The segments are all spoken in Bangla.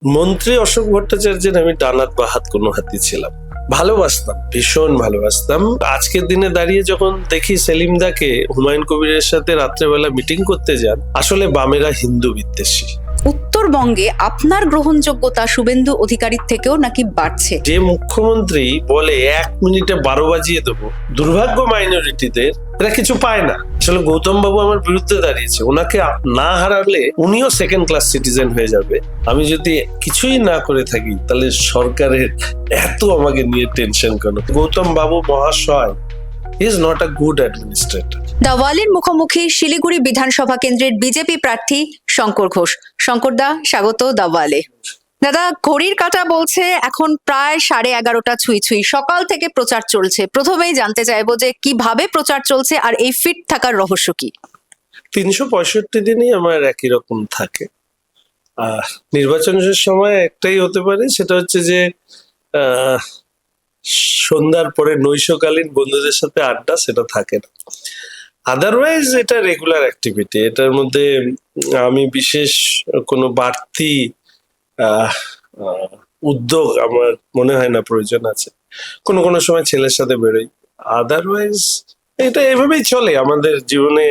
মন্ত্রী অশোক ভট্টাচার্যের আমি ডানাত বা হাত কোনো হাতি ছিলাম। ভালোবাসতাম, ভীষণ ভালোবাসতাম। আজকের দিনে দাঁড়িয়ে যখন দেখি সেলিমদাকে হুমায়ুন কবিরের সাথে রাত্রেবেলা মিটিং করতে যান, আসলে বামেরা হিন্দু বিদ্বেষী। উত্তরবঙ্গে আপনার গ্রহণযোগ্যতা শুভেন্দু অধিকারীর থেকেও নাকি বাড়ছে। যে মুখ্যমন্ত্রী বলে 1 মিনিটে 12 বাজিয়ে দেবো, দুর্ভাগ্য মাইনরিটিদের, এরা কিছু পায় না। আসলে গৌতম বাবু আমার বিরুদ্ধে দাঁড়িয়েছে, ওনাকে না হারালে উনিও সেকেন্ড ক্লাস সিটিজেন হয়ে যাবে। আমি যদি কিছুই না করে থাকি তাহলে সরকারের এত আমাকে নিয়ে টেনশন কেন? গৌতম বাবু মহাশয় is not a good administrator. দাওয়ালির মুখোমুখি শিলিগুড়ি বিধানসভা কেন্দ্রের বিজেপি প্রার্থী শঙ্কর ঘোষ। শঙ্করদা, স্বাগত দাওয়ালে। দাদা, ঘড়ির কাঁটা বলছে এখন প্রায় 11:30 ছুঁই ছুঁই। সকাল থেকে প্রচার চলছে। প্রথমেই জানতে চাইবো যে কিভাবে প্রচার চলছে আর এই ফিট থাকার রহস্য কি? 365 দিনই আমার একই রকম থাকে। নির্বাচনের সময় একটাই হতে পারে, সেটা হচ্ছে যে সন্ধ্যার পরে নৈশকালীন বন্ধুদের সাথে আড্ডা, সেটা থাকে না। আদারওয়াইজ এটা রেগুলার অ্যাক্টিভিটি। এটার মধ্যে আমি বিশেষ কোনো বাড়তি আহ, আহ, উদ্যোগ আমার মনে হয় না প্রয়োজন আছে। কোনো কোনো সময় ছেলের সাথে বেরোই, আদারওয়াইজ এটা এভাবেই চলে আমাদের জীবনে।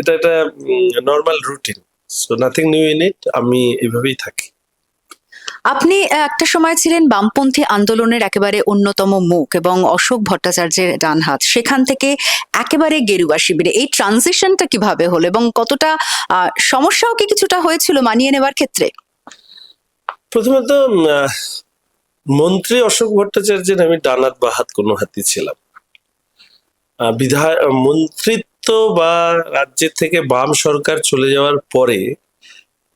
এটা একটা normal routine, so nothing new in it. আমি এভাবেই থাকি। আপনি একটা সময় ছিলেন বামপন্থী আন্দোলনের একেবারে অন্যতম মুখ এবং অশোক ভট্টাচার্যের ডান হাত। সেখান থেকে একেবারে গেরুয়া শিবিরে এই ট্রানজিশনটা কিভাবে হলো এবং কতটা সমস্যাও কি কিছুটা হয়েছিল মানিয়ে নেওয়ার ক্ষেত্রে? প্রথমত মন্ত্রী অশোক ভট্টাচার্যের আমি ডানাত বা হাত কোনো হাতি ছিলাম। মন্ত্রিত্ব বা রাজ্যের থেকে বাম সরকার চলে যাওয়ার পরে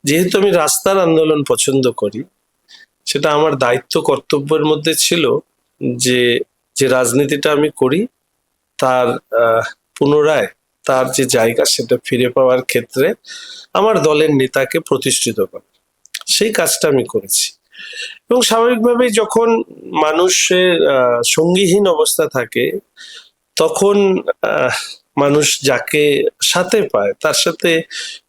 যেহেতু আমি রাস্তার আন্দোলন পছন্দ করি, সেটা আমার দায়িত্ব কর্তব্যের মধ্যে ছিল যে যে রাজনীতিটা আমি করি তার পুনরায় তার যে জায়গা সেটা ফিরে পাওয়ার ক্ষেত্রে আমার দলের নেতাকে প্রতিষ্ঠিত করা, সেই কাজটা আমি করেছি। এবং স্বাভাবিকভাবেই যখন মানুষের সঙ্গীহীন অবস্থা থাকে, তখন মানুষ যাকে সাথে পায় তার সাথে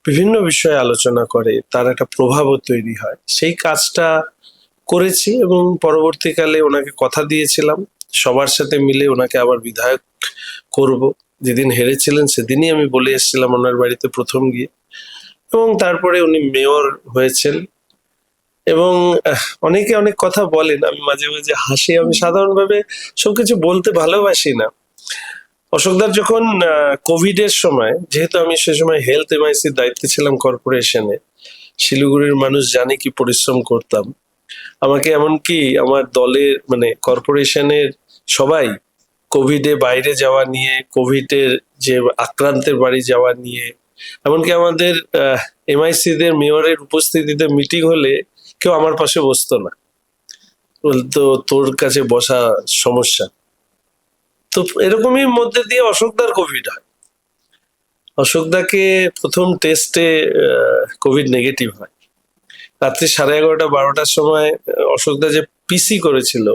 বিভিন্ন বিষয়ে আলোচনা করে, তার একটা প্রভাবও তৈরি হয়। সেই কাজটা করেছি এবং পরবর্তীকালে ওনাকে কথা দিয়েছিলাম সবার সাথে মিলে ওনাকে আবার বিধায়ক করব। যেদিন হেরেছিলেন সেদিনই আমি বলে এসেছিলাম ওনার বাড়িতে প্রথম গিয়ে, এবং তারপরে উনি মেয়র হয়েছেন। এবং অনেকে অনেক কথা বলেন, আমি মাঝে মাঝে হাসি। আমি সাধারণভাবে সবকিছু বলতে ভালোবাসি না। অশোকদার যখন কোভিড এর সময়, যেহেতু আমি সে সময় হেলথ এমআইসির দায়িত্বে ছিলাম কর্পোরেশনে, শিলিগুড়ির মানুষ জানে কি পরিশ্রম করতাম। আমাকে এমনকি আমার দলের মানে কর্পোরেশনের সবাই কোভিডে বাইরে যাওয়া নিয়ে, কোভিডের যে আক্রান্তের বাড়ি যাওয়া নিয়ে, এমনকি আমাদের এমআইসি দের মেয়রের উপস্থিতিতে মিটিং হলে কেউ আমার পাশে বসতো না, বলতো তোর কাছে বসা সমস্যা। তো এরকমই মধ্যে দিয়ে অশোকদার কোভিড হয়। অশোকদাকে প্রথম টেস্টে কোভিড নেগেটিভ হয়। রাত্রি 11:30-12টার সময় অশোকদা যে পিসি করেছিল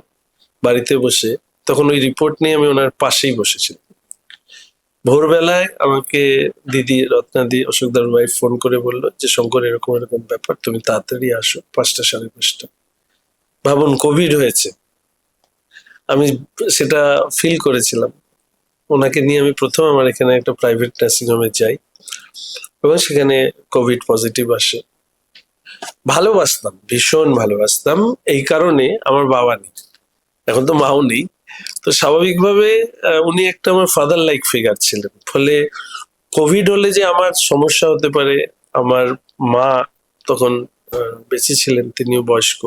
বাড়িতে বসে, তখন ওই রিপোর্ট নিয়ে আমি ওনার পাশেই বসেছিলাম। ভোরবেলায় আমাকে দিদি রত্নাদি অশোকদার ওয়াইফ ফোন করে বললো যে শঙ্কর এরকম এরকম ব্যাপার, তুমি তাড়াতাড়ি আসো 5টা 5:30। ভাবুন, কোভিড হয়েছে। আমি সেটা ফিল করেছিলাম। ওনাকে নিয়ে আমি প্রথম আমার এখানে একটা প্রাইভেট নার্সিং হোমে যাই এবং সেখানে কোভিড পজিটিভ আসে। ভালোবাসতাম, ভীষণ ভালোবাসতাম। এই কারণে আমার বাবা নেই, এখন তো মাও নেই, তো স্বাভাবিকভাবে উনি একটা আমার ফাদার লাইক ফিগার ছিলেন। ফলে কোভিড হলে যে আমার সমস্যা হতে পারে, আমার মা তখন বেঁচে ছিলেন, তিনিও বয়স্ক,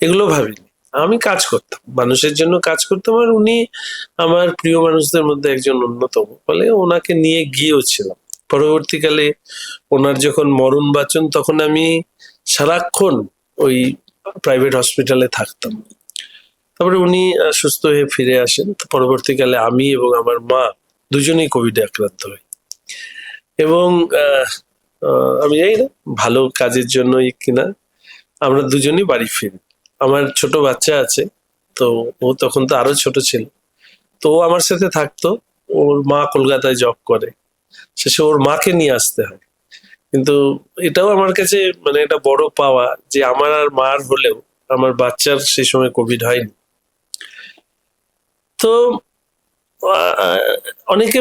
এগুলো ভাবিনি। আমি কাজ করতাম, মানুষের জন্য কাজ করতাম, আর উনি আমার প্রিয় মানুষদের মধ্যে একজন অন্যতম। ফলে ওনাকে নিয়ে গিয়েও ছিলাম। পরবর্তীকালে ওনার যখন মরণ বাচন, তখন আমি সারাক্ষণ ওই প্রাইভেট হসপিটালে থাকতাম। তারপরে উনি সুস্থ হয়ে ফিরে আসেন। তো পরবর্তীকালে আমি এবং আমার মা দুজনেই কোভিডে আক্রান্ত হই। এবং আমি জানি না ভালো কাজের জন্যই কিনা, আমরা দুজনেই বাড়ি ফিরি। আমার ছোট বাচ্চা আছে, তো ও তখন তো আরো ছোট ছিল, তো ও আমার সাথে থাকতো। ওর মা কলকাতায় জব করে, শেষে ওর মাকে নিয়ে আসতে হয়। কিন্তু এটাও আমার কাছে মানে একটা বড় পাওয়া যে আমার আর মার হলেও আমার বাচ্চার সেই সময় কোভিড হয়নি। তো অনেকে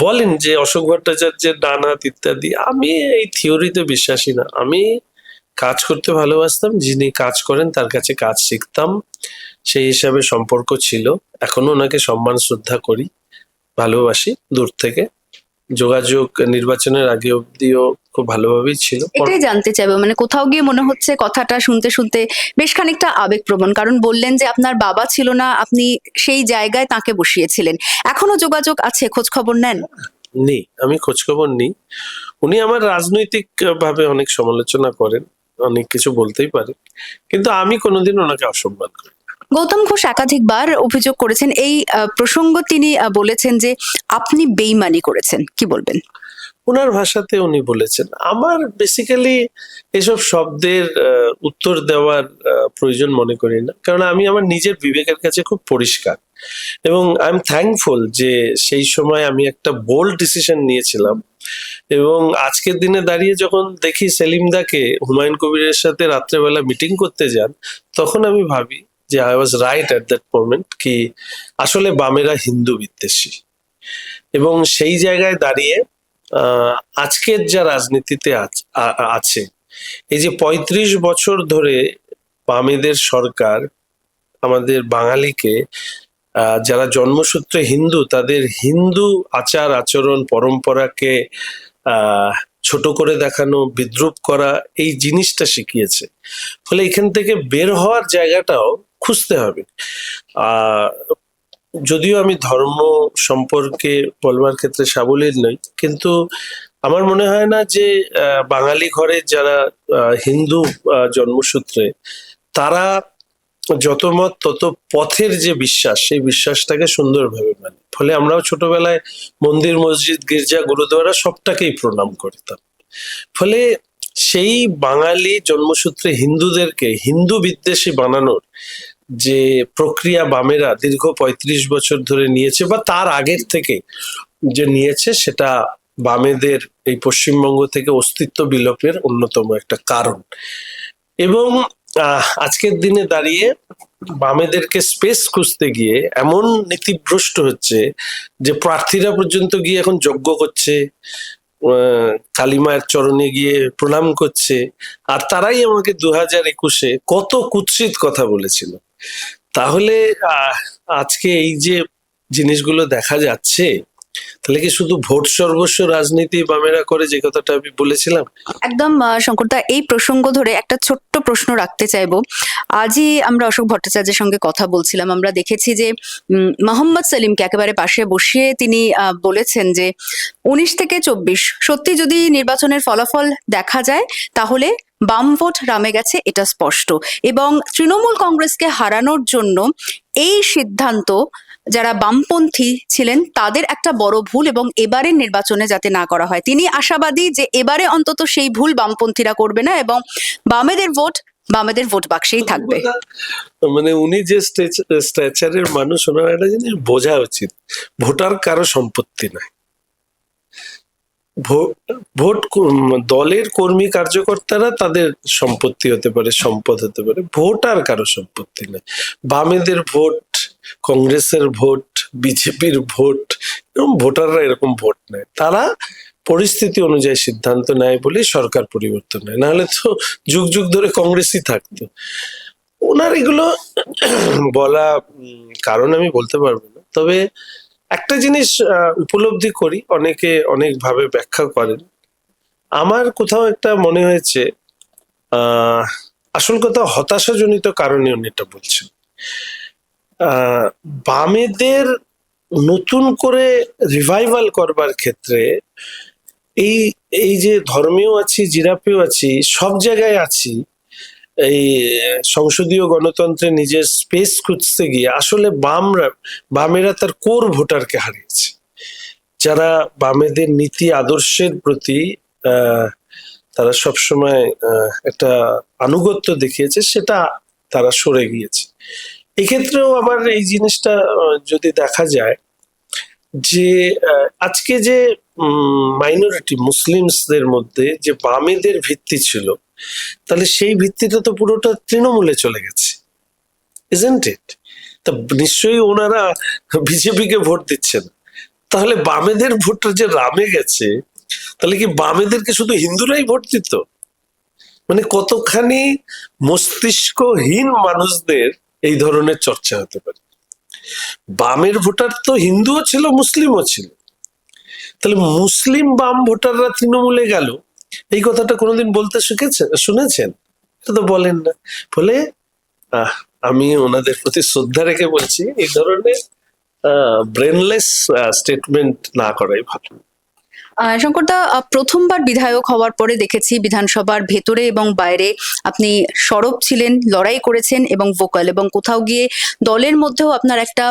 বলেন যে অশোক ভট্টাচার্যের ডান হাত ইত্যাদি, আমি এই থিওরিতে বিশ্বাসী না। আমি কাজ করতে ভালোবাসতাম, যিনি কাজ করেন তার কাছে কাজ শিখতাম, সেই হিসাবে সম্পর্ক ছিল। এখনো ওনাকে সম্মান শ্রদ্ধা করি, ভালোবাসি দূর থেকে। যোগাযোগ নির্বাচনের আগে অব্দিও খুব ভালোভাবেই ছিল। এটাই জানতে চাইবো, মানে কোথাও গিয়ে মনে হচ্ছে কথাটা শুনতে শুনতে বেশ খানিকটা আবেগপ্রবণ, কারণ বললেন যে আপনার বাবা ছিল না, আপনি সেই জায়গায় তাকে বসিয়েছিলেন। এখনো যোগাযোগ আছে, খোঁজ খবর নেন? নেই, আমি খোঁজখবর নিই। উনি আমার রাজনৈতিক ভাবে অনেক সমালোচনা করেন, অনেক কিছু বলতেই পারেন, কিন্তু আমি কোনোদিন ওনাকে অসম্মান করি। গৌতম ঘোষ একাধিকবার অভিযোগ করেছেন এই প্রসঙ্গ, তিনি বলেছেন যে আপনি বেইমানি করেছেন, কি বলবেন? ওনার ভাষাতে উনি বলেছেন। আমার বেসিক্যালি এসব শব্দের উত্তর দেওয়ার প্রয়োজন মনে করি না, কারণ আমি আমার নিজের বিবেকের কাছে খুব পরিষ্কার, এবং আই এম থ্যাঙ্কফুল যে সেই সময় আমি একটা বোল্ড ডিসিশন নিয়েছিলাম। এবং আজকের দিনে দাঁড়িয়ে যখন দেখি সেলিম দাকে হুমায়ুন কবিরের সাথে রাত্রেবেলা মিটিং করতে যান, তখন আমি ভাবি যে I was right at that moment, কি আসলে বামেরা হিন্দু বিদ্বেষী। এবং সেই জায়গায় দাঁড়িয়ে আজকের যা রাজনীতিতে আছে, এই যে 35 বছর ধরে বামেদের সরকার আমাদের বাঙালিকে, যারা জন্মসূত্রে হিন্দু, তাদের হিন্দু আচার আচরণ পরম্পরাকে ছোট করে দেখানো, বিদ্রুপ করা, এই জিনিসটা শিখিয়েছে। ফলে এখান থেকে বের হওয়ার জায়গাটাও খুঁজতে হবে। যদিও আমি ধর্ম সম্পর্কে বলবার ক্ষেত্রে সাবলীল নই, কিন্তু আমার মনে হয় না যে বাঙালি ঘরে যারা হিন্দু জন্মসূত্রে, তারা যত মত তত পথের যে বিশ্বাস, সেই বিশ্বাসটাকে সুন্দরভাবে মানে। ফলে আমরাও ছোটবেলায় মন্দির, মসজিদ, গির্জা, গুরুদ্বারা সবটাকেই প্রণাম করতাম। ফলে সেই বাঙালি জন্মসূত্রে হিন্দুদেরকে হিন্দু বিদ্বেষী বানানোর যে প্রক্রিয়া বামেরা দীর্ঘ 35 বছর ধরে নিয়েছে, বা তার আগের থেকে যে নিয়েছে, সেটা বামেদের এই পশ্চিমবঙ্গ থেকে অস্তিত্ব বিলোপের অন্যতম একটা কারণ। এবং আজকের দিনে দাঁড়িয়ে বামেদেরকে স্পেস খুঁজতে গিয়ে এমন নীতিভ্রষ্ট হচ্ছে যে প্রার্থীরা পর্যন্ত গিয়ে এখন যজ্ঞ করছে, কালিমায়ের চরণে গিয়ে প্রণাম করছে। আর তারাই আমাকে 2021-এ কত কুৎসিত কথা বলেছিল। তাহলে আজকে এই যে জিনিসগুলো দেখা যাচ্ছে, তাহলে কি শুধু ভোট সর্বস্ব রাজনীতি বামেরা করে, যে কথাটা আমি বলেছিলাম? একদম শঙ্করদা, এই প্রসঙ্গ ধরে একটা ছোট্ট প্রশ্ন রাখতে চাইবো। আজই আমরা অশোক ভট্টাচার্যের সঙ্গে কথা বলছিলাম, আমরা দেখেছি যে মোহাম্মদ সেলিমকে একেবারে পাশে বসিয়ে তিনি বলেছেন যে 19 থেকে 24 সত্যি যদি নির্বাচনের ফলাফল দেখা যায়, তাহলে বাম ভোট রামে গেছে, এটা স্পষ্ট। এবং তৃণমূল কংগ্রেসকে হারানোর জন্য এই সিদ্ধান্ত যারা বামপন্থী ছিলেন তাদের একটা বড় ভুল, এবং এবারের নির্বাচনে যাতে না করা হয়, তিনি আশাবাদী যে এবারে অন্তত সেই ভুল বামপন্থীরা করবে না, এবং বামেদের ভোট বাক্সেই থাকবে। মানে উনি যে স্ট্যাচারের মানুষ, ওনার একটা জিনিস বোঝা উচিত, ভোটার কারো সম্পত্তি নয়। ভোট দলের কর্মী কার্যকর্তারা তাদের সম্পত্তি হতে পারে, সম্পদ হতে পারে, ভোট আর কারো সম্পত্তি নয়। বামেদের ভোট, কংগ্রেসের ভোট, বিজেপির ভোট, এরকম ভোটাররা এরকম ভোট নেয়। তারা পরিস্থিতি অনুযায়ী সিদ্ধান্ত নেয় বলেই সরকার পরিবর্তন হয়, নাহলে তো যুগ যুগ ধরে কংগ্রেসই থাকতো। ওনার এগুলো বলা কারণ আমি বলতে পারবো না, তবে একটা জিনিস উপলব্ধি করি, অনেকে অনেক ভাবে ব্যাখ্যা করেন। আমার কোথাও একটা মনে হয়েছে আসল কথা হতাশাজনিত কারণে উনি এটা বলছেন। বামেদের নতুন করে রিভাইভাল করবার ক্ষেত্রে এই এই যে ধর্মেও আছি, জিরাপেও আছি, সব জায়গায় আছি, এই সংসদীয় গণতন্ত্রে নিজের স্পেস খুঁজতে গিয়ে আসলে বামেরা তার কোর ভোটারকে হারিয়েছে। যারা বামেদের নীতি আদর্শের প্রতি তারা সবসময় একটা আনুগত্য দেখিয়েছে, সেটা তারা সরে গিয়েছে। এক্ষেত্রেও আবার এই জিনিসটা যদি দেখা যায় যে আজকে যে মাইনরিটি মুসলিমসদের মধ্যে যে বামেদের ভিত্তি ছিল, তাহলে সেই ভিত্তিটা তো পুরোটা তৃণমূলে চলে গেছে, ইজন্ট ইট? তা নিশ্চয়ই ওনারা বিজেপিকে ভোট দিচ্ছেন, তাহলে বামেদের ভোটটা যে রামে গেছে, তাহলে কি বামেদেরকে শুধু হিন্দুরাই ভোট দিত? মানে কতখানি মস্তিষ্কহীন মানুষদের এই ধরনের চর্চা হতে পারে। বামের ভোটার তো হিন্দুও ছিল, মুসলিমও ছিল, তাহলে মুসলিম বাম ভোটাররা তৃণমূলে গেল, এই কথাটা কোনোদিন বলতে শুনেছেন? এটা তো বলেন না। ফলে আমি ওনাদের প্রতি শ্রদ্ধা রেখে বলছি, এই ধরনের ব্রেনলেস স্টেটমেন্ট না করাই ভালো। শঙ্করদা, প্রথমবার বিধায়ক হওয়ার পরে দেখেছি বিধানসভার ভেতরে এবং বাইরে আপনি সরব ছিলেন, লড়াই করেছেন এবং ভোকাল, এবং কোথাও গিয়ে দলের মধ্যেও আপনার একটা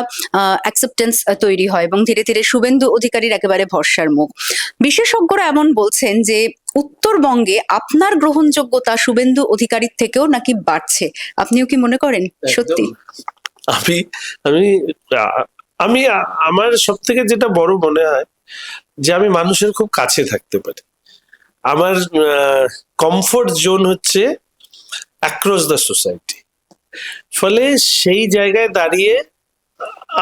অ্যাকসেপ্টেন্স তৈরি হয় এবং ধীরে ধীরে শুভেন্দু অধিকারীর একেবারে ভরসার মুখ। বিশেষজ্ঞরা এমন বলছেন যে উত্তরবঙ্গে আপনার গ্রহণযোগ্যতা শুভেন্দু অধিকারীর থেকেও নাকি বাড়ছে। আপনিও কি মনে করেন সত্যি? আমি আমি আমি আমার সব থেকে যেটা বড় মনে হয় যে আমি মানুষের খুব কাছে থাকতে পারি। আমার কমফোর্ট জোন হচ্ছে অ্যাক্রস দ্য সোসাইটি। ফলে সেই জায়গায় দাঁড়িয়ে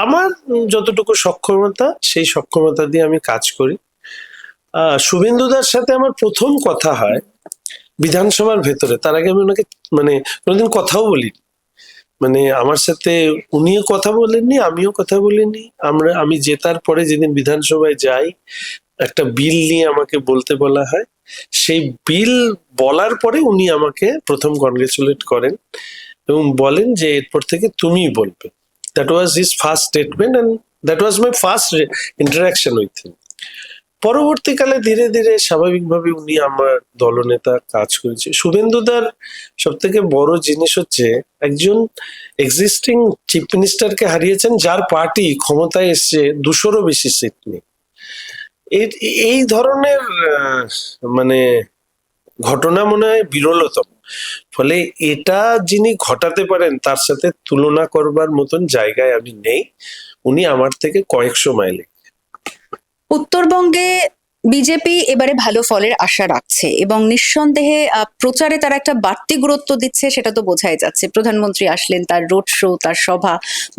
আমার যতটুকু সক্ষমতা, সেই সক্ষমতা দিয়ে আমি কাজ করি। শুভেন্দুদার সাথে আমার প্রথম কথা হয় বিধানসভার ভেতরে, তার আগে আমি ওনাকে মানে কোনোদিন কথাও বলিনি। মানে আমার সাথে উনিও কথা বলেননি, আমিও কথা বলিনি। আমি জেতার পরে যেদিন বিধানসভায় যাই, একটা বিল নিয়ে আমাকে বলতে বলা হয়, সেই বিল বলার পরে উনি আমাকে প্রথম কনগ্রেচুলেট করেন এবং বলেন যে এরপর থেকে তুমিই বলবে। That was his first statement and that was my first interaction with him. পরবর্তীকালে ধীরে ধীরে স্বাভাবিকভাবে উনি আমার দলনেতা কাজ করেছে। শুভেন্দুদার সব থেকে বড় জিনিস হচ্ছে একজন এক্সিস্টিং চিফ মিনিস্টারকে হারিয়েছেন, যার পার্টি ক্ষমতায় এসছে 200-রও বেশি সিট নেই। এই ধরনের মানে ঘটনা মনে হয় বিরলতম। ফলে এটা যিনি ঘটাতে পারেন, তার সাথে তুলনা করবার মতন জায়গায় আমি নেই। উনি আমার থেকে কয়েকশো মাইলে। উত্তরবঙ্গে বিজেপি এবারে ভালো ফলের আশা রাখছে এবং নিঃসন্দেহে প্রচারে তারা একটা বাড়তি গুরুত্ব দিচ্ছে, সেটা তো বোঝাই যাচ্ছে। প্রধানমন্ত্রী আসলেন, তার রোড শো, তার সভা,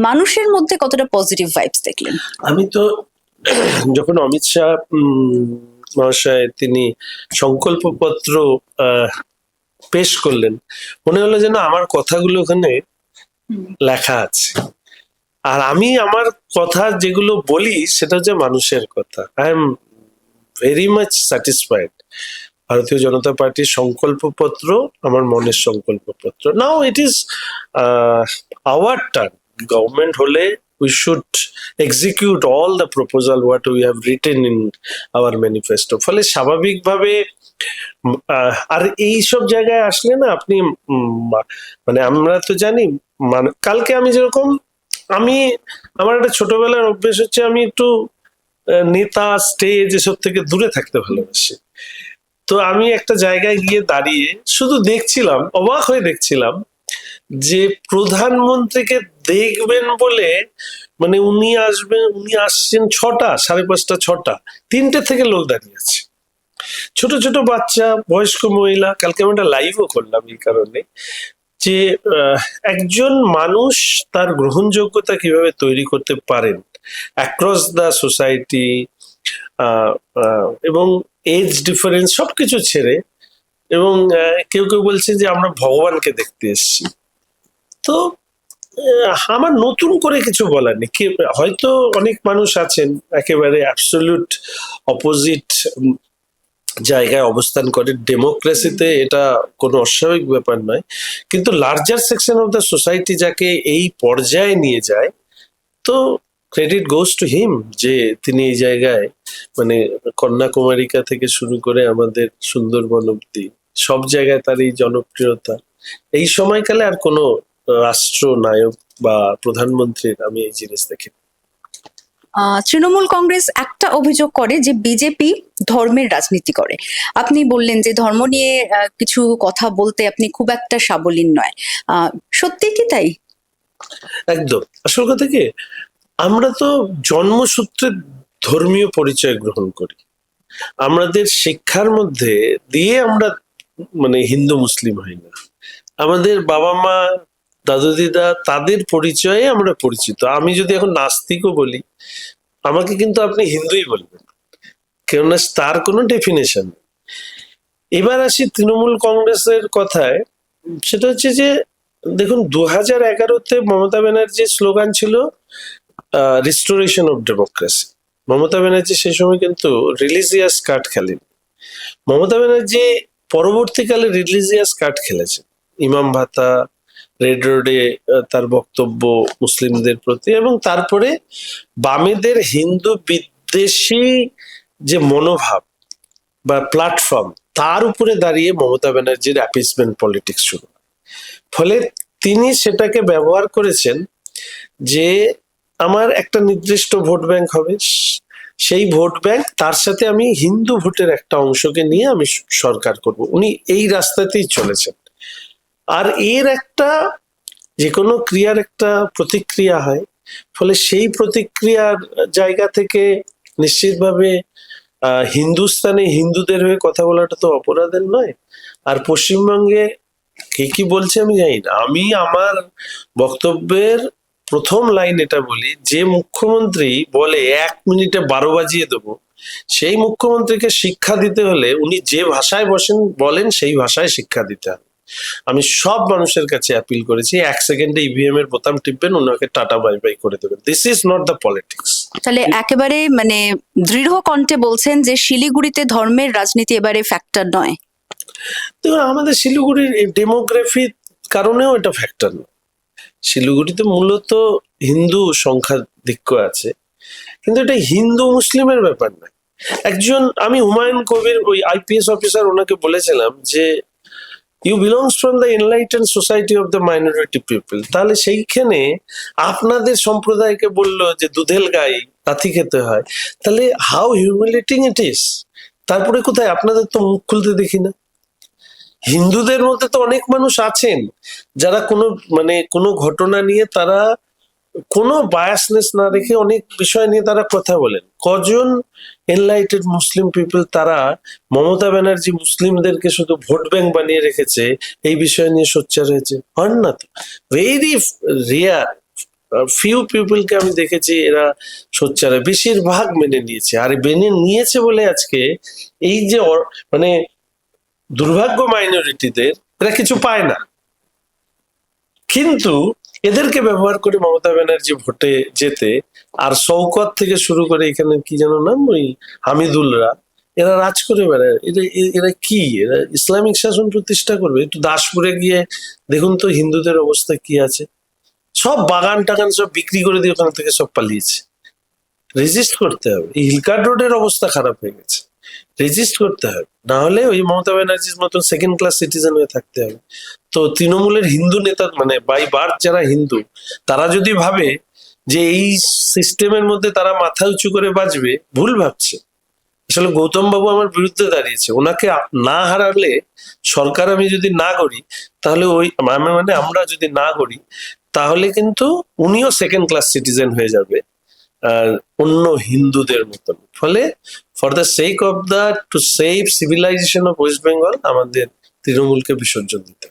মানুষের মধ্যে কতটা পজিটিভ ভাইবস দেখলেন? আমি তো যখন অমিত শাহ মহাশয় তিনি সংকল্পপত্র পেশ করলেন, মনে হলো যেন আমার কথাগুলো ওখানে লেখা আছে। আর আমি আমার কথা যেগুলো বলি সেটা হচ্ছে মানুষের কথা। I am very much satisfied. ভারতীয় জনতা পার্টির সংকল্পপত্র আমার মনের সংকল্পপত্র। Now it is our turn. Government হলে we should execute all the proposal what we have written in our manifesto. ফলে স্বাভাবিকভাবে আর এই সব জায়গায় আসলে না আপনি মানে আমরা তো জানি, মানে কালকে আমি যেরকম আমার একটা ছোটবেলার অভ্যেস হচ্ছে আমি একটু নেতা, স্টেজ এসব থেকে দূরে থাকতে ভালোবাসি। তো আমি একটা জায়গায় গিয়ে দাঁড়িয়ে শুধু দেখছিলাম, অবাক হয়ে দেখছিলাম যে প্রধানমন্ত্রীকে দেখবেন বলে মানে উনি আসছেন 6টা, 5:30, 6টা, 3টে থেকে লোক দাঁড়িয়ে আছে, ছোট ছোট বাচ্চা, বয়স্ক মহিলা। কালকে আমি একটা লাইভও করলাম এই কারণে যে একজন মানুষ তার গ্রহণযোগ্যতা কিভাবে তৈরি করতে পারেন অ্যাক্রস দ্য সোসাইটি, এবং এজ ডিফারেন্স সবকিছু ছেড়ে। এবং কেউ কেউ বলছে যে আমরা ভগবানকে দেখতে এসেছি। তো আমার নতুন করে কিছু বলার নেই। হয়তো অনেক মানুষ আছেন একেবারে অ্যাবসলিউট অপোজিট জায়গায় অবস্থান করে, ডেমোক্রেসিতে এটা কোনো অস্বাভাবিক ব্যাপার নয়, কিন্তু larger section of the society যাকে এই পর্যায়ে নিয়ে যায়, তো ক্রেডিট গোস টু হিম যে তিনি এই জায়গায় মানে কন্যাকুমারিকা থেকে শুরু করে আমাদের সুন্দরবন অব্দি সব জায়গায় তার এই জনপ্রিয়তা। এই সময়কালে আর কোনো রাষ্ট্রনায়ক বা প্রধানমন্ত্রীর আমি এই জিনিস দেখি। তৃণমূল কংগ্রেস একটা অভিযোগ করে যে বিজেপি ধর্মের রাজনীতি করে। আপনি বললেন যে ধর্ম নিয়ে কিছু কথা বলতে আপনি খুব একটা সাবলীল নয়, সত্যি কি তাই? একদম। আসল কথা কি, আমরা তো জন্মসূত্রে ধর্মীয় পরিচয় গ্রহণ করি। আমাদের শিক্ষার মধ্যে দিয়ে আমরা মানে হিন্দু মুসলিম হই না। আমাদের বাবা মা, দাদু দিদা, তাদের পরিচয়ে আমরা পরিচিত। আমি যদি এখন নাস্তিকও বলি, আমাকে কিন্তু আপনি হিন্দুই বলবেন, কেননা তার কোনো ডেফিনেশন নেই। এবার আসি তৃণমূল কংগ্রেসের কথায়। সেটা হচ্ছে যে দেখুন, 2011-তে মমতা ব্যানার্জির স্লোগান ছিল restoration of democracy. Mamata Banerjee সেই সময় কিন্তু রিলিজিয়াস কার্ড খেলেন। মমতা ব্যানার্জি পরবর্তীকালে রিলিজিয়াস কার্ড খেলেছেন, ইমাম ভাতা, রেড রোডে তার বক্তব্য মুসলিমদের প্রতি, এবং তারপরে বামেদের হিন্দু বিদ্বেষী যে মনোভাব বা প্ল্যাটফর্ম, তার উপরে দাঁড়িয়ে মমতা ব্যানার্জির অ্যাপিসমেন্ট পলিটিক্স শুরু হয়। ফলে তিনি সেটাকে ব্যবহার করেছেন যে আমার একটা নির্দিষ্ট ভোট ব্যাংক হবে, সেই ভোট ব্যাংক, তার সাথে আমি হিন্দু ভোটের একটা অংশকে নিয়ে আমি সরকার করব। উনি এই রাস্তাতেই চলেছেন। আর এর একটা, যে কোনো ক্রিয়ার একটা প্রতিক্রিয়া হয়, ফলে সেই প্রতিক্রিয়ার জায়গা থেকে নিশ্চিতভাবে হিন্দুস্তানে হিন্দুদের হয়ে কথা বলাটা তো অপরাধের নয়। আর পশ্চিমবঙ্গে কে কি বলছে আমি জানি না। আমি আমার বক্তব্যের প্রথম লাইন এটা বলি, যে মুখ্যমন্ত্রী বলে 1 মিনিটে 12 বাজিয়ে দেবো, সেই মুখ্যমন্ত্রীকে শিক্ষা দিতে হলে উনি যে ভাষায় বলেন সেই ভাষায় শিক্ষা দিতে হবে। আমি সব মানুষের কাছে অ্যাপিল করেছি, 1 সেকেন্ডে ইভিএম এর বোতাম টিপবেন, ওনাকে টাটা বাই বাই করে দেবেন। This is not the politics. তাহলে একেবারে মানে দৃঢ় কণ্ঠে বলছেন যে শিলিগুড়িতে ধর্মের রাজনীতি এবারে ফ্যাক্টর নয়। দেখুন, আমাদের শিলিগুড়ির ডেমোগ্রাফির কারণেও এটা ফ্যাক্টর নয়। শিলিগুড়িতে মূলত হিন্দু সংখ্যাধিক্য আছে, কিন্তু এটা হিন্দু মুসলিমের ব্যাপার না। আমি হুমায়ুন কবির, ওই আইপিএস অফিসার, ওনাকে বলেছিলাম যে you belongs from the enlightened society of the minority people. তাহলে সেইখানে আপনাদের সম্প্রদায়কে বললো যে দুধেল গাই লাথি খেতে হয়, তাহলে হাউ হিউমিলেটিং ইট ইজ। তারপরে কোথায় আপনাদের তো মুখ খুলতে দেখি না। হিন্দুদের মধ্যে তো অনেক মানুষ আছেন যারা কোনো ঘটনা নিয়ে তারা কোনো বায়াসনেস না রেখে অনেক বিষয় নিয়ে তারা কথা বলেন। কজন এনলাইটেড মুসলিম পিপল তারা মমতা ব্যানার্জি মুসলিমদেরকে শুধু ভোট ব্যাংক বানিয়ে রেখেছে এই বিষয় নিয়ে সোচ্চার হয়েছে? হন না তো। ভেরি রেয়ার ফিউ পিপলকে আমি দেখেছি এরা সোচ্চার, বেশিরভাগ মেনে নিয়েছে। আর মেনে নিয়েছে বলে আজকে এই যে মানে দুর্ভাগ্য মাইনরিটিদের, এরা কিছু পায় না, কিন্তু এদেরকে ব্যবহার করে মমতা ব্যানার্জি ভোটে যেতে, আর শওকত থেকে শুরু করে এখানে কি যেন নাম, ওই হামিদুলরা, এরা রাজ করে বেড়ায়। এরা কি, এরা ইসলামিক শাসন প্রতিষ্ঠা করবে? একটু দাসপুরে গিয়ে দেখুন তো হিন্দুদের অবস্থা কি আছে। সব বাগান টাগান সব বিক্রি করে দিয়ে ওখান থেকে সব পালিয়েছে। রেজিস্ট করতে হবে। এই হিলকার্ট রোডের অবস্থা খারাপ হয়ে গেছে, রেজিস্ট করতে হবে, না হলে ওই মমতা ব্যানার্জির মতন সেকেন্ড ক্লাস সিটিজেন হয়ে থাকতে হবে। তো তৃণমূলের হিন্দু নেতা, মানে বাই বার্থ যারা হিন্দু, তারা যদি ভাবে যে এই সিস্টেমের মধ্যে তারা মাথা উঁচু করে বাঁচবে, ভুল ভাবছে। আসলে গৌতম বাবু আমার বিরুদ্ধে দাঁড়িয়েছে, ওনাকে না হারালে সরকার আমি যদি না করি, তাহলে আমরা যদি না করি, তাহলে কিন্তু উনিও সেকেন্ড ক্লাস সিটিজেন হয়ে যাবে অন্য হিন্দুদের মতন। ফলে for the sake of the to save civilisation of West Bengal, আমাদের তৃণমূলকে বিসর্জন দিতে।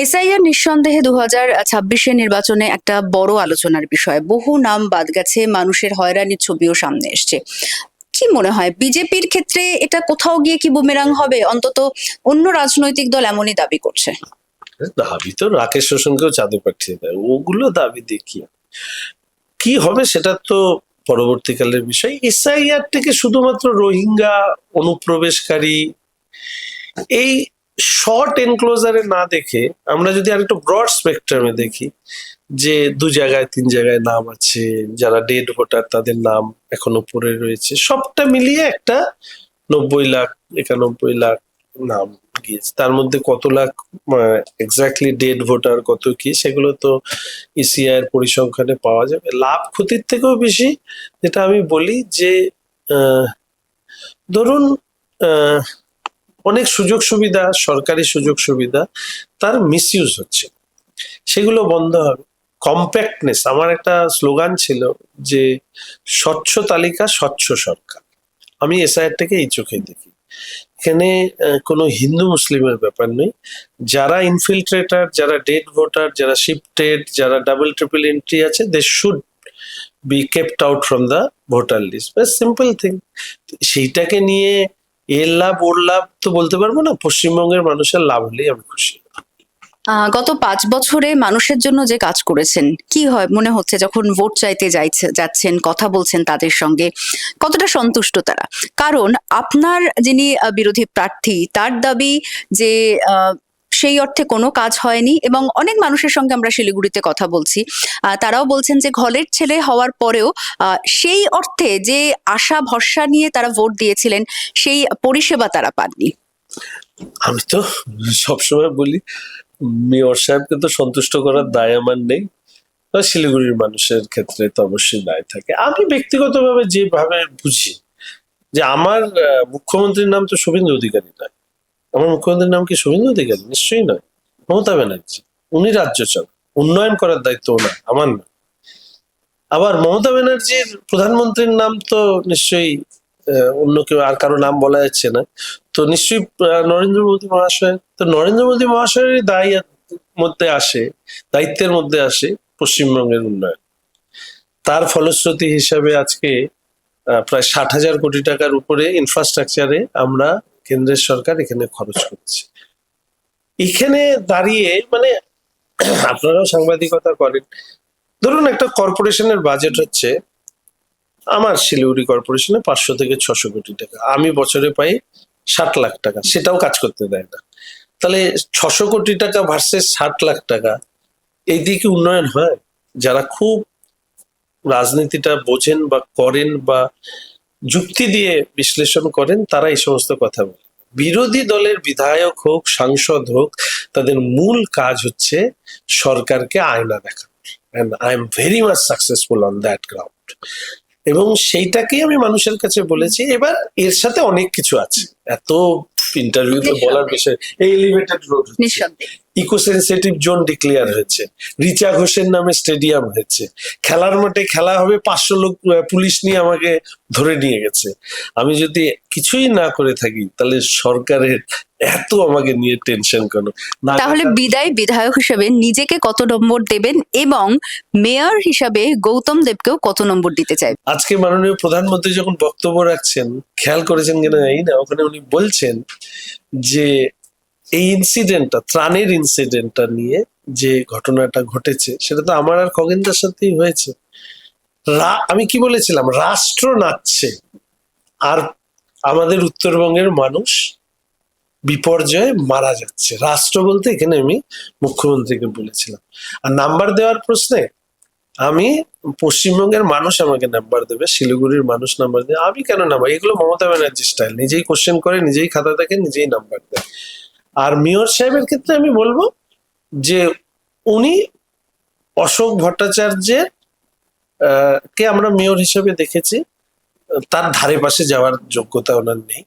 এসআইআর নিঃসন্দেহে 2026 নির্বাচনে একটা বড় আলোচনার বিষয়। বহু নাম বাদ গেছে, মানুষের হয়রানির ছবিও সামনে এসছে। কি মনে হয় বিজেপির ক্ষেত্রে এটা কোথাও গিয়ে কি বুমেরাং হবে? অন্তত অন্য রাজনৈতিক দল এমনই দাবি করছে। দাবি তো রাকেশ রোশনকেও চাঁদে পাঠিয়ে দেয়, ওগুলো দাবি দেখি কি হবে সেটা তো পরবর্তীকালের বিষয়। এসআইআর থেকে শুধুমাত্র রোহিঙ্গা অনুপ্রবেশকারী এই শর্ট এনক্লোজারে না দেখে আমরা যদি আর একটু ব্রড স্পেকট্রামে দেখি, যে 2 জায়গায় 3 জায়গায় নাম আছে, যারা ডেড ভোটার তাদের নাম এখনো পড়ে রয়েছে, সবটা মিলিয়ে একটা 90 লাখ 91 লাখ নাম গিয়েছে। তার মধ্যে কত লাখ এক্স্যাক্টলি ডেড ভোটার, কত কি, সেগুলো তো ইসিআই এর পরিসংখ্যানে পাওয়া যাবে। লাভ ক্ষতির থেকেও বেশি যেটা আমি বলি যে ধরুন অনেক সুযোগ সুবিধা, সরকারি সুযোগ সুবিধা, তার মিসইউজ হচ্ছে, সেগুলো বন্ধ হবে। কম্প্যাক্টনেস, আমার একটা স্লোগান ছিল যে স্বচ্ছ তালিকা স্বচ্ছ সরকার। আমি এসআইআরটাকে এই চোখে দেখি। এখানে কোনো হিন্দু মুসলিমের ব্যাপার নেই। যারা ইনফিল্ট্রেটার, যারা ডেড ভোটার, যারা শিফটেড, যারা ডাবল ট্রিপল এন্ট্রি আছে, they should be kept out from the voter list. Simple thing. সেইটাকে নিয়ে এর লাভ ওর লাভ তো বলতে পারবো না। পশ্চিমবঙ্গের মানুষের লাভ হলেই আমি খুশি। গত 5 বছরে মানুষের জন্য যে কাজ করেছেন, কি হয় মনে হচ্ছে যখন ভোট চাইতে যাচ্ছেন, কথা বলছেন তাদের সঙ্গে, কতটা সন্তুষ্ট তারা? কারণ আপনার যিনি বিরোধী প্রার্থী, তার দাবি যে সেই অর্থে কোনো কাজ হয়নি, এবং অনেক মানুষের সঙ্গে আমরা শিলিগুড়িতে কথা বলছি, তারাও বলছেন যে ঘরের ছেলে হওয়ার পরেও সেই অর্থে যে আশা ভরসা নিয়ে তারা ভোট দিয়েছিলেন, সেই পরিষেবা তারা পাননি। আমি তো সবসময় বলি, মেয়র সাহেবকে তো সন্তুষ্ট করার দায় আমার নেই, শিলিগুড়ির মানুষের ক্ষেত্রে তো অবশ্যই দায় থাকে। আমি ব্যক্তিগতভাবে যেভাবে বুঝি, যে আমার মুখ্যমন্ত্রীর নাম তো শুভেন্দু অধিকারী নয়। আমার মুখ্যমন্ত্রীর নাম কি শুভেন্দু অধিকারী? নিশ্চয়ই নয়, মমতা ব্যানার্জি। উনি রাজ্য চালান, উন্নয়ন করার দায়িত্ব ওনার, আমার না। আবার মমতা ব্যানার্জির প্রধানমন্ত্রীর নাম তো নিশ্চয়ই অন্য কেউ, আর কারো নাম বলা যাচ্ছে না, তো নিশ্চয়ই নরেন্দ্র মোদী মহাশয়। তো নরেন্দ্র মোদী মহাশয়ের মধ্যে আসে, দায়িত্বের মধ্যে আসে পশ্চিমবঙ্গের উন্নয়ন। তার ফলশ্রুতি হিসাবে আজকে প্রায় 60,000 কোটি টাকার উপরে ইনফ্রাস্ট্রাকচারে আমরা কেন্দ্রের সরকার এখানে খরচ করছে। এখানে দাঁড়িয়ে মানে আপনারাও সাংবাদিকতা করেন, ধরুন একটা কর্পোরেশনের বাজেট হচ্ছে, আমার শিলিগুড়ি কর্পোরেশনে 500 থেকে 600 কোটি টাকা, আমি বছরে পাই 60 লাখ টাকা, সেটাও কাজ করতে দেয় না। তাহলে 600 কোটি টাকা ভার্সেস 60 লাখ টাকা, এই দিয়ে কি উন্নয়ন হয়? যারা খুব রাজনীতিটা বোঝেন বা করেন বা যুক্তি দিয়ে বিশ্লেষণ করেন, তারা এই সমস্ত কথা বলে। বিরোধী দলের বিধায়ক হোক, সাংসদ হোক, তাদের মূল কাজ হচ্ছে সরকারকে আয়না দেখানো। and I am very much successful on that ground. এবং সেইটাকেই আমি মানুষের কাছে বলেছি। এবার এর সাথে অনেক কিছু আছে, এত ইন্টারভিউতে বলার বিষয়। এই elevated road, eco sensitive zone declare হয়েছে, রিচা ঘোষের নামে স্টেডিয়াম হয়েছে, খেলার মাঠে খেলা হবে, 500 লোক পুলিশ নিয়ে আমাকে ধরে নিয়ে গেছে। আমি যদি কিছুই না করে থাকি, তাহলে সরকারের এত আমাকে নিয়ে টেনশন কেন? তাহলে বিদায় বিধায়ক হিসেবে নিজেকে কত নম্বর দেবেন, এবং মেয়র হিসাবে গৌতম দেবকেও কত নম্বর দিতে চাই? আজকে মাননীয় প্রধানমন্ত্রী যখন বক্তব্য রাখছেন, খেয়াল করেছেন কিনা জানি না, ওখানে উনি বলছেন যে এই ইনসিডেন্টটা, ত্রাণের ইনসিডেন্টটা নিয়ে যে ঘটনাটা ঘটেছে, সেটা তো আমার আর খগেনদার সাথেই হয়েছে। আমি কি বলেছিলাম? রাষ্ট্র নাচছে, আর আমাদের উত্তরবঙ্গের মানুষ বিপর্যয়ে মারা যাচ্ছে। রাষ্ট্র বলতে এখানে আমি মুখ্যমন্ত্রীকে বলেছিলাম। আর নাম্বার দেওয়ার প্রশ্নে আমি, পশ্চিমবঙ্গের মানুষ আমাকে নাম্বার দেবে, শিলিগুড়ির মানুষ নাম্বার দেবে, আমি কেন নাম্বার? এগুলো মমতা ব্যানার্জি স্টাইল, নিজেই কোশ্চেন করে, নিজেই খাতা দেখে, নিজেই নাম্বার দেয়। আর মেয়র সাহেবের ক্ষেত্রে আমি বলবো যে উনি অশোক ভট্টাচার্যের কে আমরা মেয়র হিসেবে দেখেছি, তার ধারে পাশে যাওয়ার যোগ্যতা ওনার নেই।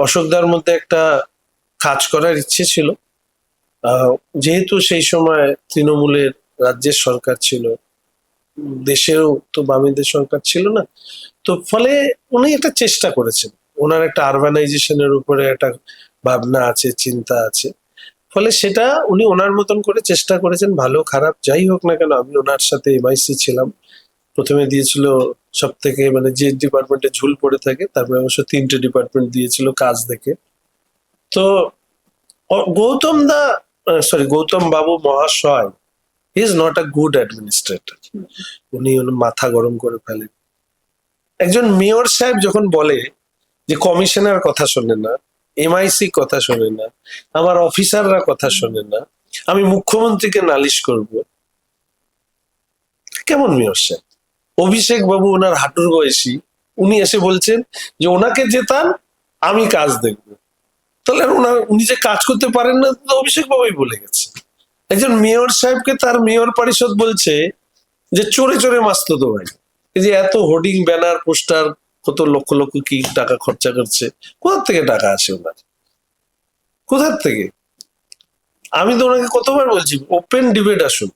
অশোকদার মধ্যে একটা কাজ করার ইচ্ছে ছিল, যেহেতু সেই সময় তৃণমূলের রাজ্যের সরকার ছিল, দেশেও তো বামেদের সরকার ছিল না, তো ফলে উনি একটা চেষ্টা করেছেন। ওনার একটা আরবানাইজেশনের উপরে একটা ভাবনা আছে, চিন্তা আছে, ফলে সেটা উনি ওনার মতন করে চেষ্টা করেছেন। ভালো খারাপ যাই হোক না কেন, আমি ওনার সাথে এমআইসি ছিলাম। প্রথমে দিয়েছিল সব থেকে, মানে যে ডিপার্টমেন্টে ঝুল পড়ে থাকে, তারপরে অবশ্য 3টে ডিপার্টমেন্ট দিয়েছিল কাজ দেখে। তো গৌতম বাবু মহাশয় he is not a good administrator. উনি মাথা গরম করে ফেলেন। একজন মেয়র সাহেব যখন বলে যে কমিশনার কথা শোনে না, এমআইসি কথা শোনে না, আমার অফিসাররা কথা শোনে না, আমি মুখ্যমন্ত্রীকে নালিশ করব, কেমন মেয়র সাহেব? অভিষেক বাবু ওনার হাঁটুর বয়সী, উনি এসে বলছেন যে ওনাকে জেতান, আমি কাজ দেখব। তাহলে উনি যে কাজ করতে পারেন না, তো অভিষেক বাবুই বলে গেছে। একজন মেয়র সাহেবকে তার মেয়র পরিষদ বলছে যে চোরে চোরে মাস্তো তো ভাই, এই যে এত হোর্ডিং, ব্যানার, পোস্টার, কত লক্ষ লক্ষ কি টাকা খরচা করছে, কোথার থেকে টাকা আসে ওনার? কোথার থেকে? আমি তো ওনাকে কতবার বলছি ওপেন ডিবেট আসুন,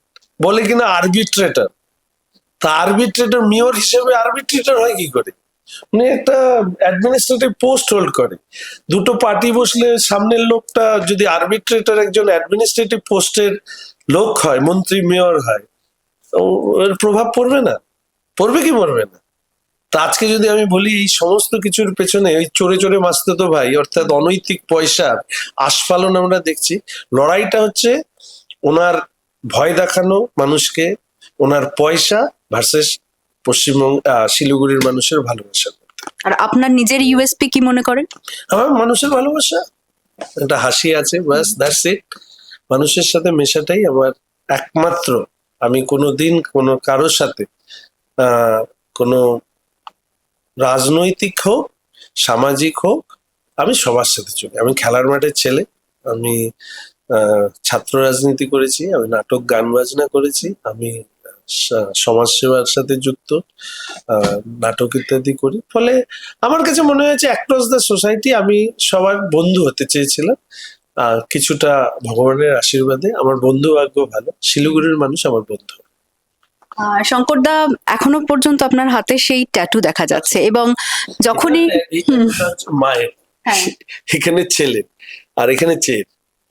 বলে কিনা আরবিট্রেটর। তা আরবিট্রেটর মেয়র হিসেবে আরবিট্রেটর হয় কি করে? উনি একটা অ্যাডমিনিস্ট্রেটিভ পোস্ট হোল্ড করে। দুটো পার্টি বসলে সামনের লোকটা যদি আরবিট্রেটর একজন অ্যাডমিনিস্ট্রেটিভ পোস্টের লোক হয়, মন্ত্রী মেয়র হয়, তো এর প্রভাব পড়বে না? পড়বে কি পড়বে না? তা আজকে যদি আমি বলি এই সমস্ত কিছুর পেছনে ওই চোরে চোরে মাসতুতো ভাই অর্থাৎ অনৈতিক পয়সার আস্ফালন আমরা দেখছি। লড়াইটা হচ্ছে ওনার ভয় দেখানো মানুষকে, ওনার পয়সা ভার্সেস পশ্চিমবঙ্গ শিলিগুড়ির মানুষের ভালোবাসা। আর আপনার নিজের ইউএসপি কি মনে করেন? আমার মানুষের ভালোবাসা, একটা হাসি আছে, বাস দ্যাটস ইট। মানুষের সাথে মেশাটাই আমার একমাত্র। আমি কোনোদিন কোনো কারোর সাথে কোনো রাজনৈতিক হোক সামাজিক হোক, আমি সবার সাথে চলি। আমি খেলার মাঠের ছেলে, আমি ছাত্র রাজনীতি করেছি, আমি নাটক গান বাজনা করেছি, আমি সমাজসেবার সাথে যুক্ত, নাটক ইত্যাদি করি। ফলে আমার কাছে মনে হয়েছে অ্যাক্রস দ্য সোসাইটি আমি সবার বন্ধু হতে চেয়েছিলাম। কিছুটা ভগবানের আশীর্বাদে আমার বন্ধু ভাগ্য ভালো, শিলিগুড়ির মানুষ আমার বন্ধু। শঙ্কর দা, এখনো পর্যন্ত আপনার হাতে সেই ট্যাটু দেখা যাচ্ছে এবং যখনই এই tattoo টা হচ্ছে মায়ের, হ্যাঁ, এখানে ছেলে আর এখানে চেয়ে।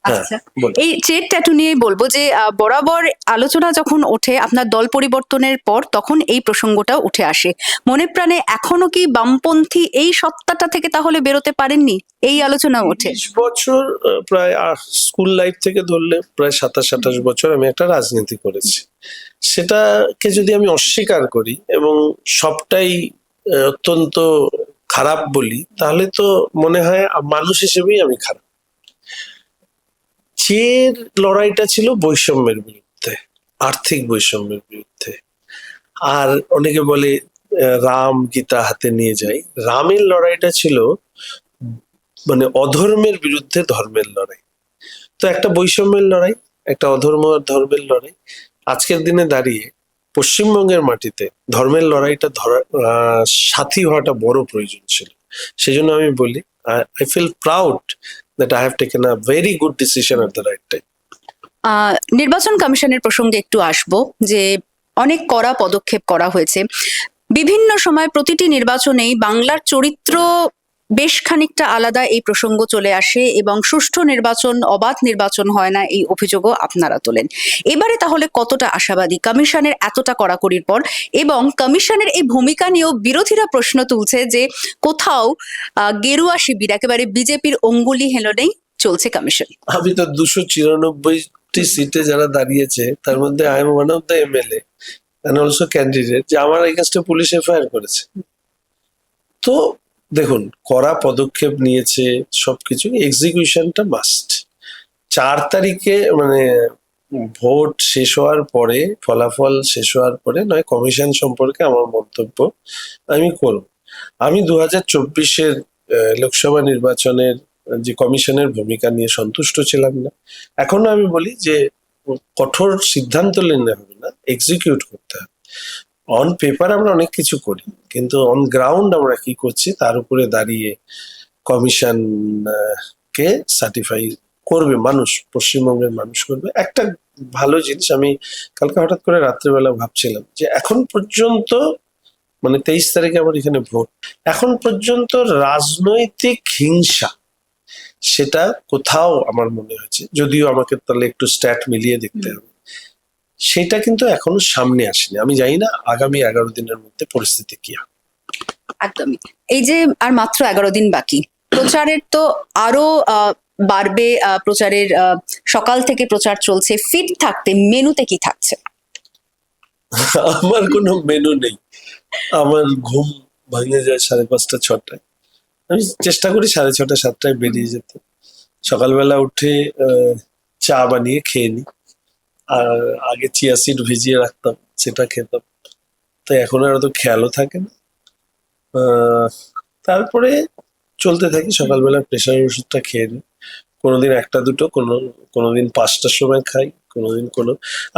হ্যাঁ, আচ্ছা, বল। এই চেট ট্যাটু নিয়েই বলবো যে বরাবর আলোচনা যখন ওঠে আপনার দল পরিবর্তনের পর, তখন এই প্রসঙ্গটা উঠে আসে। মনে প্রাণে এখনো কি বামপন্থী এই সত্তাটা থেকে তাহলে বেরোতে পারেননি? এই আলোচনা ওঠে। 20 বছর প্রায় স্কুল লাইফ থেকে ধরলে প্রায় 27-28 বছর আমি একটা রাজনীতি করেছি। সেটাকে যদি আমি অস্বীকার করি এবং সবটাই অত্যন্ত খারাপ বলি, তাহলে তো মনে হয় মানুষ হিসেবেই আমি খারাপ। যে লড়াইটা ছিল বৈষম্যের বিরুদ্ধে, আর্থিক বৈষম্যের বিরুদ্ধে। আর অনেকে বলে রাম গীতা হাতে নিয়ে যায়, রামের লড়াইটা ছিল মানে অধর্মের বিরুদ্ধে ধর্মের লড়াই। তো একটা বৈষম্যের লড়াই, একটা অধর্ম আর ধর্মের লড়াই। আজকের দিনে দাঁড়িয়ে পশ্চিমবঙ্গের মাটিতে ধর্মের লড়াইটা সাথী হওয়াটা বড় প্রয়োজন ছিল। সেই জন্য আমি বলি I feel proud that I have taken a very good decision at the right time. নির্বাচন কমিশনের প্রসঙ্গে একটু আসবো, যে অনেক কড়া পদক্ষেপ করা হয়েছে বিভিন্ন সময়। প্রতিটি নির্বাচনেই বাংলার চরিত্র বেশ খানিকটা আলাদা, এই প্রসঙ্গ চলে আসে এবং সুষ্ঠু নির্বাচন, অবাধ নির্বাচন হয় না, এই অভিযোগও আপনারা তোলেন। এবারে তাহলে কতটা আশাবাদী কমিশনের এতটা কড়াকড়ির পর? এবং কমিশনের এই ভূমিকা নিয়েও বিরোধীরা প্রশ্ন তুলছে যে কোথাও গেরুয়া শিবির, একেবারে বিজেপির অঙ্গুলি হেলনেই চলছে কমিশন। আমি তো 294টি সিটে যারা দাঁড়িয়েছে তার মধ্যে I am one of the MLA and also candidate, যে আমার এগেইনস্টে পুলিশ এফআইআর করেছে। তো দেখুন, কড়া পদক্ষেপ নিয়েছে, সবকিছু, এক্সিকিউশনটা মাস্ট। 4 তারিখে মানে ভোট শেষ হওয়ার পরে, ফলাফল শেষ হওয়ার পরে নয় কমিশন সম্পর্কে আমার মন্তব্য আমি করব। আমি 2024-এর লোকসভা নির্বাচনের যে কমিশনের ভূমিকা নিয়ে সন্তুষ্ট ছিলাম না। এখনো আমি বলি যে কঠোর সিদ্ধান্ত নিলে হবে না, এক্সিকিউট করতে হবে। অন পেপার আমরা অনেক কিছু করি, কিন্তু অন গ্রাউন্ড আমরা কি করছি তার উপরে দাঁড়িয়ে কমিশন কে সার্টিফাই করবে মানুষ, পশ্চিমবঙ্গের মানুষ করবে। একটা ভালো জিনিস আমি কালকে হঠাৎ করে রাত্রেবেলা ভাবছিলাম যে এখন পর্যন্ত, মানে 23 তারিখে আমার এখানে ভোট, এখন পর্যন্ত রাজনৈতিক হিংসা সেটা কোথাও আমার মনে হয়েছে, যদিও আমাকে তাহলে একটু স্ট্যাট মিলিয়ে দেখতে হবে, সেটা কিন্তু এখনো সামনে আসেনি। আমি জানি না আগামী 11 দিনের মধ্যে পরিস্থিতি কি হবে। একদমই। এই যে আর মাত্র 11 দিন বাকি, প্রচারের তো আরো বাড়বে, প্রচারের সকাল থেকে প্রচার চলছে। ফিট থাকতে মেনুতে কি থাকছে? আমার কোনো মেনু নেই, আমার ঘুম ভেঙে যায় 5:30-6টায়। আমি চেষ্টা করি 6:30-7টায় বেরিয়ে যেতে। সকালবেলা উঠে চা বানিয়ে খেয়ে নিই, আর আগে চিয়া সিড ভিজিয়ে রাখতাম, সেটা খেতাম। তো এখন আর অত খেয়ালও থাকে না। তারপরে চলতে থাকি, সকালবেলা প্রেশারের ওষুধটা খেয়ে নিই। কোনোদিন 1-2, কোনোদিন 5টার সময় খাই, কোনোদিন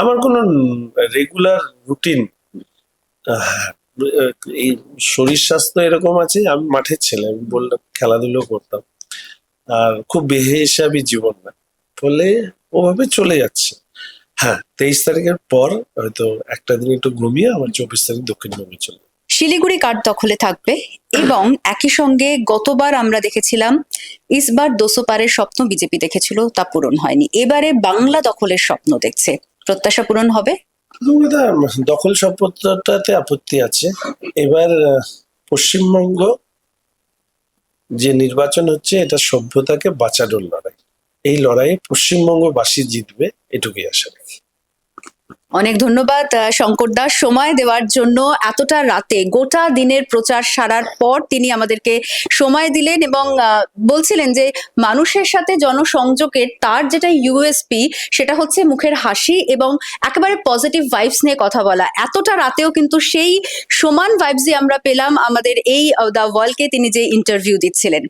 আমার কোনো রেগুলার রুটিন। এই শরীর স্বাস্থ্য এরকম আছে, আমি মাঠের ছেলে, আমি বললাম খেলাধুলো করতাম, আর খুব বেহিসাবি জীবন না, ফলে ওভাবে চলে যাচ্ছে। হ্যাঁ, 23 তারিখের পর হয়তো একটা দিন একটু ঘুমিয়ে আবার 24 তারিখ দক্ষিণবঙ্গে চলে। শিলিগুড়ি কার দখলে থাকবে এবং একই সঙ্গে গতবার আমরা দেখেছিলাম ইসবার দোসোপারের স্বপ্ন বিজেপি দেখেছিল, তা পূরণ হয়নি। এবারে বাংলা দখলের স্বপ্ন দেখছে, প্রত্যাশা পূরণ হবে? দাদা, দখল সম্পত্তিটাতে আপত্তি আছে। এবার পশ্চিমবঙ্গ যে নির্বাচন হচ্ছে, এটা সভ্যতাকে বাঁচানোর লড়াই। এই লড়াইয়ে পশ্চিমবঙ্গবাসী জিতবে, এটুকুই আশা রাখি। অনেক ধন্যবাদ শঙ্কর দাস, সময় দেওয়ার জন্য। এতটা রাতে গোটা দিনের প্রচার সারার পর তিনি আমাদেরকে সময় দিলেন এবং বলছিলেন যে মানুষের সাথে জনসংযোগের তার যেটা ইউএসপি, সেটা হচ্ছে মুখের হাসি এবং একেবারে পজিটিভ ভাইবস নিয়ে কথা বলা। এতটা রাতেও কিন্তু সেই সমান ভাইবসই আমরা পেলাম আমাদের এই দ্য ওয়ালকে তিনি যে ইন্টারভিউ দিচ্ছিলেন।